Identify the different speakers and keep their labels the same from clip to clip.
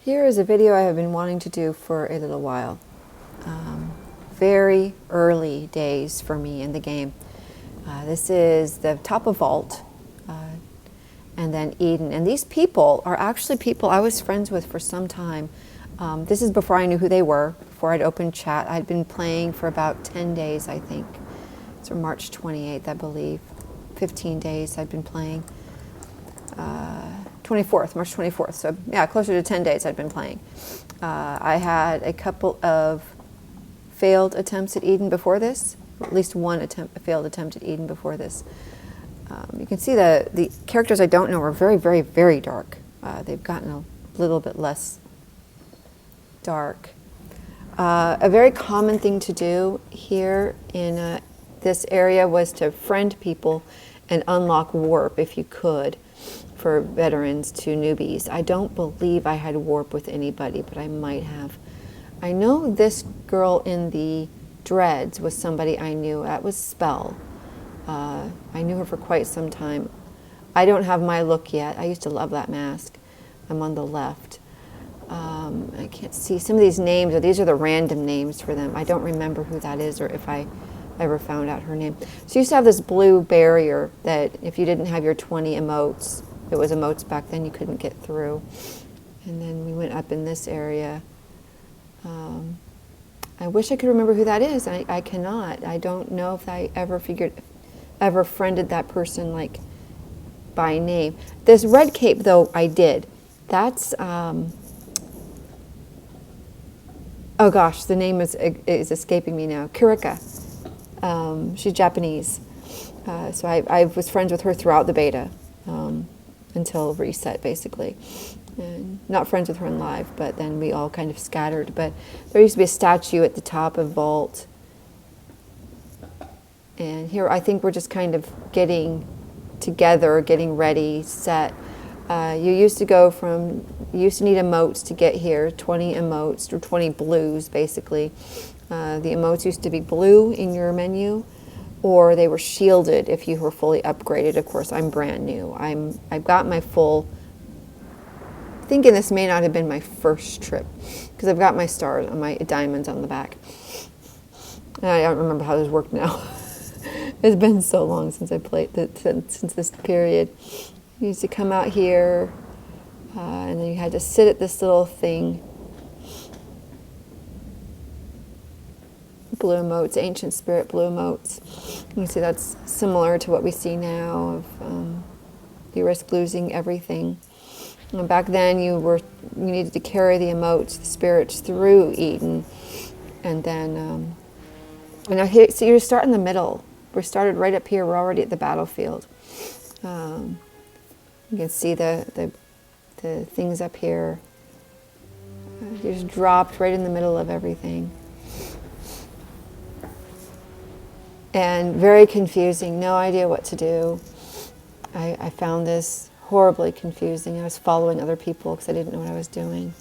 Speaker 1: Here is a video I have been wanting to do for a little while. Very early days for me in the game. This is the top of Vault, and then Eden. And these people are actually people I was friends with for some time. This is before I knew who they were, before I'd opened chat. I'd been playing for about 10 days, I think. It's March 28th, I believe. 15 days I'd been playing. 24th, March 24th. So yeah, closer to 10 days I'd been playing. I had a couple of failed attempts at Eden before this, at least one failed attempt at Eden before this. You can see the characters I don't know are very, very, very dark. They've gotten a little bit less dark. A very common thing to do here in this area was to friend people and unlock warp if you could, for veterans to newbies. I don't believe I had warp with anybody, but I might have. I know this girl in the dreads was somebody I knew. That was Spell. I knew her for quite some time. I don't have my look yet. I used to love that mask. I'm on the left. I can't see some of these names, or these are the random names for them. I don't remember who that is or if I ever found out her name. So you used to have this blue barrier that if you didn't have your 20 emotes, it was emotes back then, you couldn't get through. And then we went up in this area. I wish I could remember who that is. I cannot. I don't know if I ever friended that person like by name. This red cape though, I did. That's, oh gosh, the name is escaping me now. Kurika. She's Japanese. So I was friends with her throughout the beta. Until reset, basically. And not friends with her in live, but then we all kind of scattered. But there used to be a statue at the top of Vault. And here I think we're just kind of getting together, getting ready, set. You used to need emotes to get here, 20 emotes, or 20 blues, basically. The emotes used to be blue in your menu, or they were shielded if you were fully upgraded. Of course, I'm brand new. I've got my full, thinking this may not have been my first trip, because I've got my stars and my diamonds on the back. And I don't remember how this worked now. It's been so long since I played, since this period. You used to come out here, and then you had to sit at this little thing. Blue emotes, ancient spirit blue emotes. You can see that's similar to what we see now of you risk losing everything. And back then you needed to carry the emotes, the spirits, through Eden, and then so you start in the middle. We started right up here. We're already at the battlefield. You can see the things up here. You just dropped right in the middle of everything. And very confusing, no idea what to do. I found this horribly confusing. I was following other people because I didn't know what I was doing.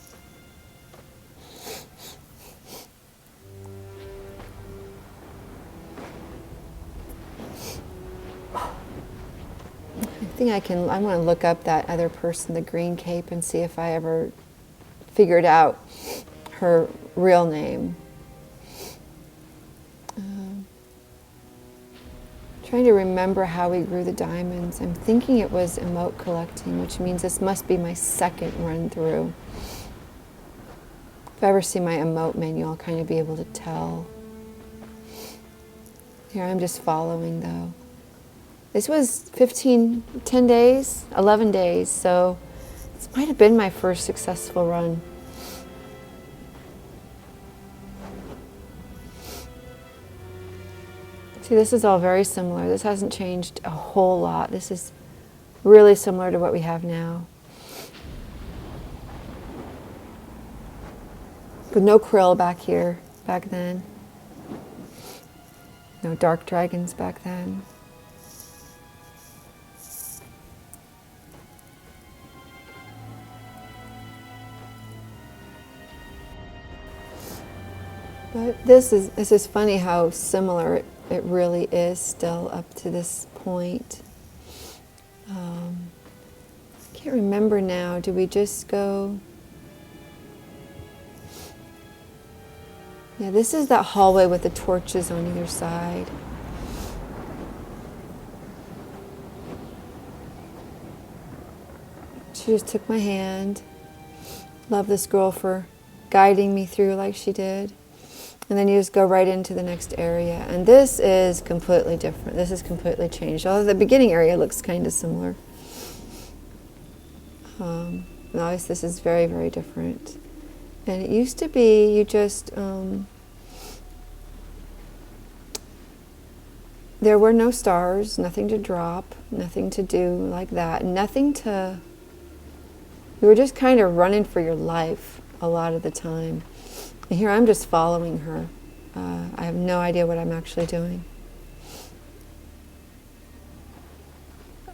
Speaker 1: I want to look up that other person, the green cape, and see if I ever figured out her real name. Trying to remember how we grew the diamonds. I'm thinking it was emote collecting, which means this must be my second run through. If I ever see my emote menu, I'll kind of be able to tell. Here I'm just following though. This was 10 days, 11 days, so this might have been my first successful run. See, this is all very similar. This hasn't changed a whole lot. This is really similar to what we have now. With no krill back here, back then. No dark dragons back then. But this is funny how similar it really is still up to this point. Can't remember now. Do we just go Yeah, this is that hallway with the torches on either side. She just took my hand. Love this girl for guiding me through like she did. And then you just go right into the next area. And this is completely different. This is completely changed. Although the beginning area looks kind of similar. Obviously this is very, very different. And it used to be you just, there were no stars, nothing to drop, nothing to do like that, nothing to, you were just kind of running for your life a lot of the time. And here I'm just following her. I have no idea what I'm actually doing.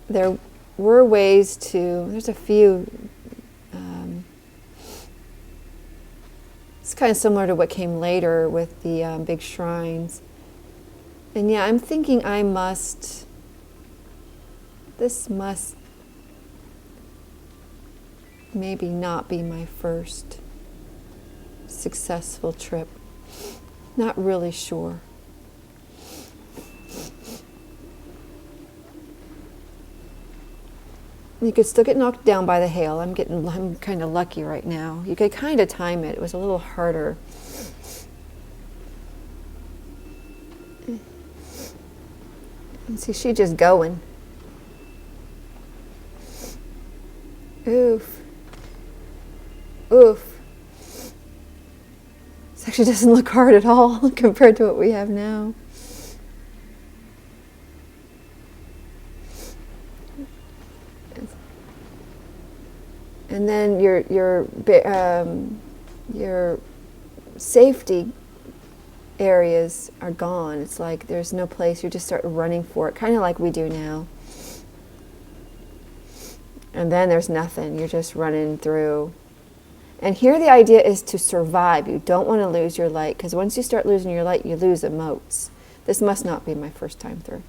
Speaker 1: There were ways to, there's a few, it's kind of similar to what came later with the big shrines. And yeah, I'm thinking this must maybe not be my first successful trip. Not really sure. You could still get knocked down by the hail. I'm kind of lucky right now. You could kind of time it. It was a little harder. And see, she just going. Oof. Oof. This actually doesn't look hard at all compared to what we have now. And then your safety areas are gone. It's like there's no place. You just start running for it, kind of like we do now. And then there's nothing. You're just running through. And here the idea is to survive. You don't want to lose your light, because once you start losing your light, you lose emotes. This must not be my first time through.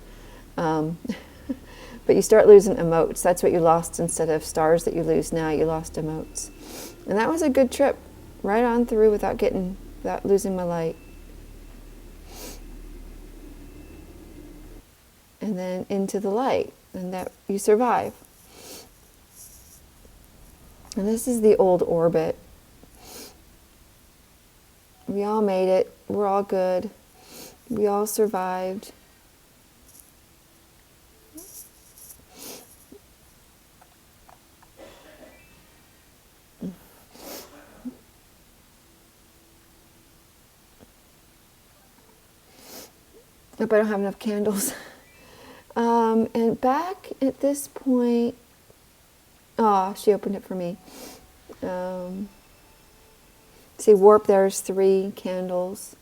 Speaker 1: But you start losing emotes. That's what you lost instead of stars that you lose now. You lost emotes. And that was a good trip. Right on through without losing my light. And then into the light. And that you survive. And this is the old orbit. We all made it. We're all good. We all survived. Nope, I don't have enough candles. And back at this point, she opened it for me. See, warp, there's 3 candles.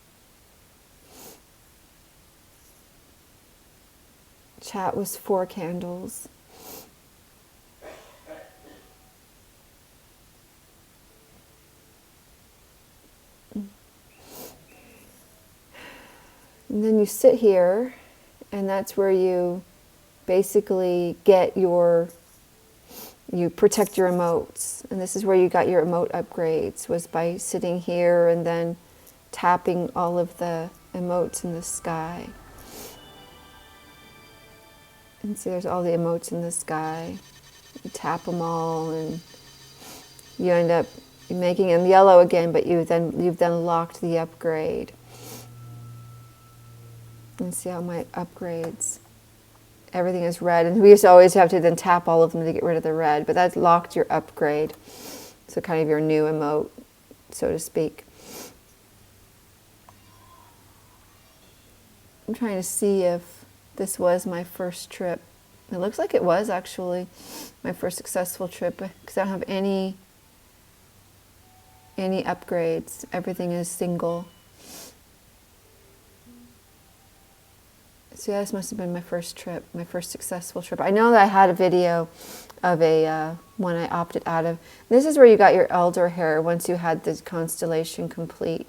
Speaker 1: Chat was 4 candles. And then you sit here, and that's where you basically get you protect your emotes. And this is where you got your emote upgrades, was by sitting here and then tapping all of the emotes in the sky. And see, there's all the emotes in the sky. You tap them all, and you end up making them yellow again, but you've then locked the upgrade. And see all my upgrades. Everything is red, and we used to always have to then tap all of them to get rid of the red, but that's locked your upgrade. So kind of your new emote, so to speak. I'm trying to see if this was my first trip. It looks like it was actually my first successful trip, because I don't have any upgrades. Everything is single. So yeah, this must have been my first trip, my first successful trip. I know that I had a video of one I opted out of. This is where you got your elder hair once you had the constellation complete.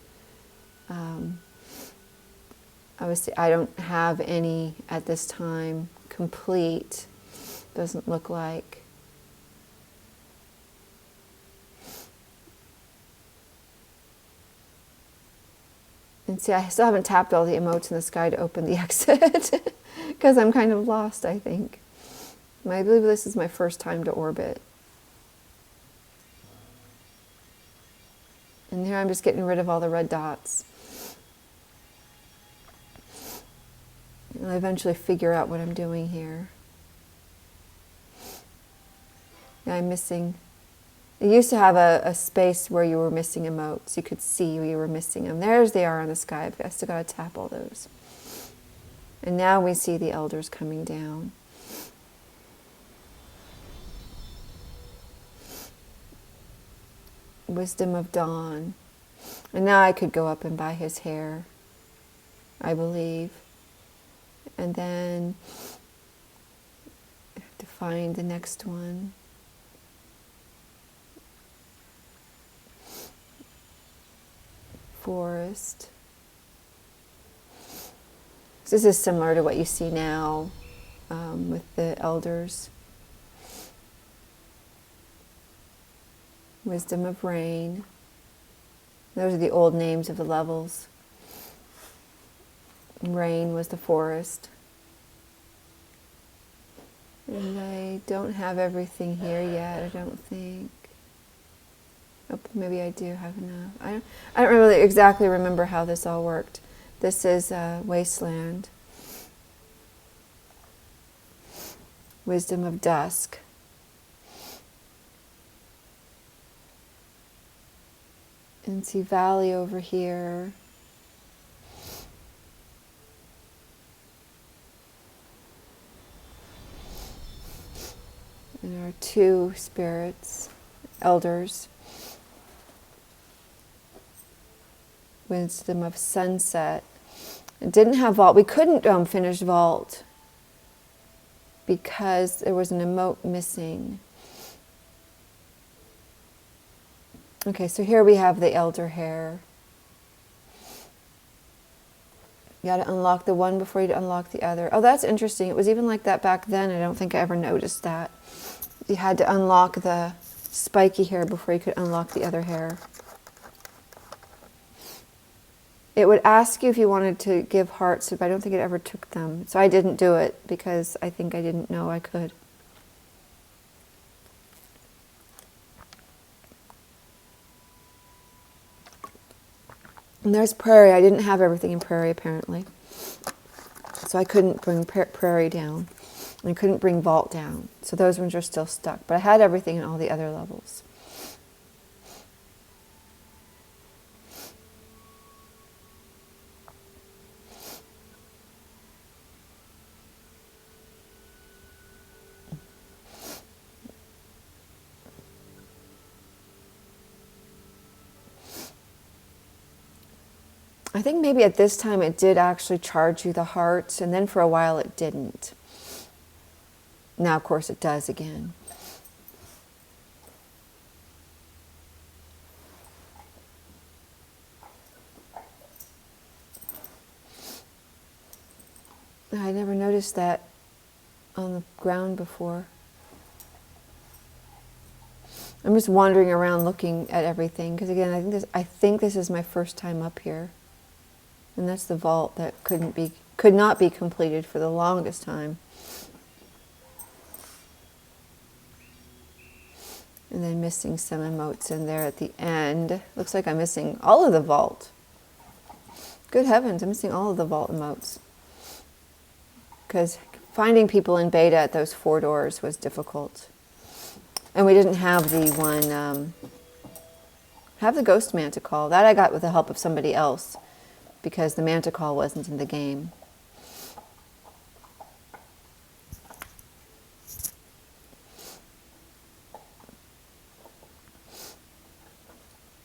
Speaker 1: Obviously, I don't have any at this time complete. Doesn't look like. And see, I still haven't tapped all the emotes in the sky to open the exit because I'm kind of lost, I think. I believe this is my first time to orbit. And here I'm just getting rid of all the red dots. And I'll eventually figure out what I'm doing here. Yeah, I'm missing. It used to have a space where you were missing emotes. You could see where you were missing them. There's they are on the sky. I still got to tap all those. And now we see the elders coming down. Wisdom of Dawn. And now I could go up and buy his hair, I believe. And then I have to find the next one. Forest. This is similar to what you see now with the elders. Wisdom of Rain. Those are the old names of the levels. Rain was the forest. And I don't have everything here yet, I don't think. Oh, maybe I do have enough. I don't really exactly remember how this all worked. This is Wasteland. Wisdom of Dusk. And see Valley over here. And our two spirits, elders. Wisdom of Sunset. It didn't have Vault. We couldn't finish Vault because there was an emote missing. Okay, so here we have the elder hair. You got to unlock the one before you unlock the other. Oh, that's interesting. It was even like that back then. I don't think I ever noticed that. You had to unlock the spiky hair before you could unlock the other hair. It would ask you if you wanted to give hearts, but I don't think it ever took them. So I didn't do it because I think I didn't know I could. And there's Prairie. I didn't have everything in Prairie, apparently. So I couldn't bring Prairie down. And I couldn't bring Vault down. So those ones are still stuck. But I had everything in all the other levels. I think maybe at this time it did actually charge you the hearts, and then for a while it didn't. Now, of course, it does again. I never noticed that on the ground before. I'm just wandering around looking at everything, because again, I think this is my first time up here. And that's the vault that could not be completed for the longest time. And then missing some emotes in there at the end. Looks like I'm missing all of the vault. Good heavens, I'm missing all of the vault emotes. Because finding people in beta at those 4 doors was difficult. And we didn't have the one, have the ghost manticore. That I got with the help of somebody else, because the manticore wasn't in the game.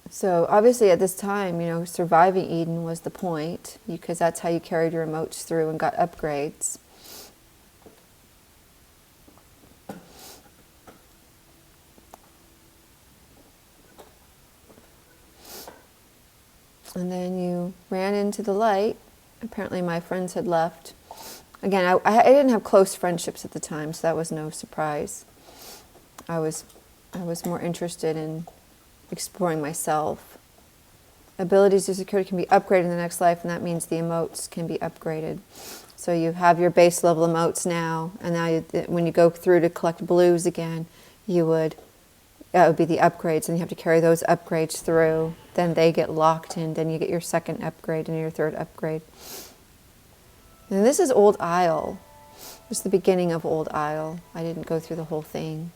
Speaker 1: So obviously at this time, surviving Eden was the point, because that's how you carried your emotes through and got upgrades. And then you ran into the light. Apparently my friends had left. Again, I didn't have close friendships at the time, so that was no surprise. I was more interested in exploring myself abilities you secured can be upgraded in the next life, and that means the emotes can be upgraded. So you have your base level emotes now, and now when you go through to collect blues again, that would be the upgrades, and you have to carry those upgrades through. Then they get locked in, then you get your second upgrade and your third upgrade. And this is Old Isle. This is the beginning of Old Isle. I didn't go through the whole thing.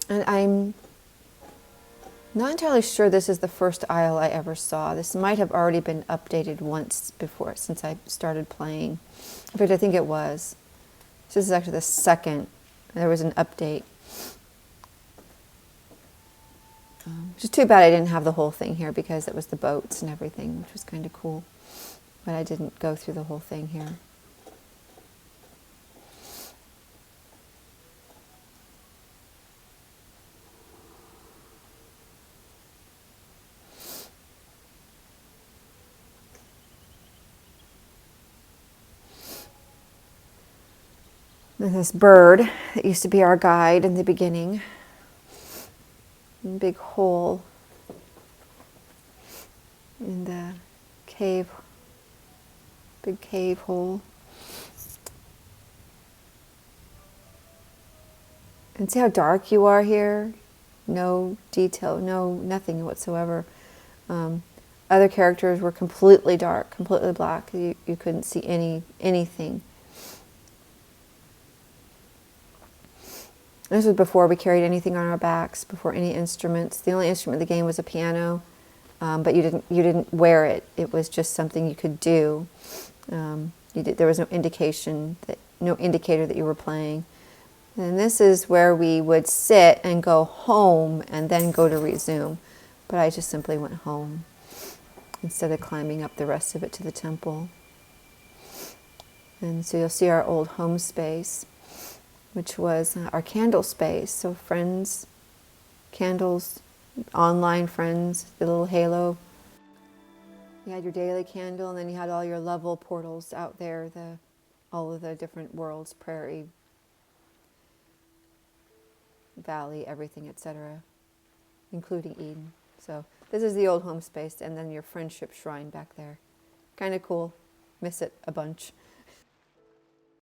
Speaker 1: And I'm not entirely sure this is the first Isle I ever saw. This might have already been updated once before, since I started playing. In fact, I think it was. This is actually the second. There was an update. Which is too bad I didn't have the whole thing here, because it was the boats and everything, which was kind of cool. But I didn't go through the whole thing here. And this bird that used to be our guide in the beginning. Big hole in the cave, big cave hole. And see how dark you are here? No detail, nothing whatsoever. Other characters were completely dark, completely black. You couldn't see anything. This was before we carried anything on our backs, before any instruments. The only instrument in the game was a piano, but you didn't wear it. It was just something you could do. There was no indicator that you were playing. And this is where we would sit and go home and then go to resume. But I just simply went home instead of climbing up the rest of it to the temple. And so you'll see our old home space, which was our candle space. So friends, candles, online friends, the little halo. You had your daily candle, and then you had all your level portals out there, all of the different worlds, prairie, valley, everything, etc., including Eden. So this is the old home space, and then your friendship shrine back there. Kind of cool. Miss it a bunch.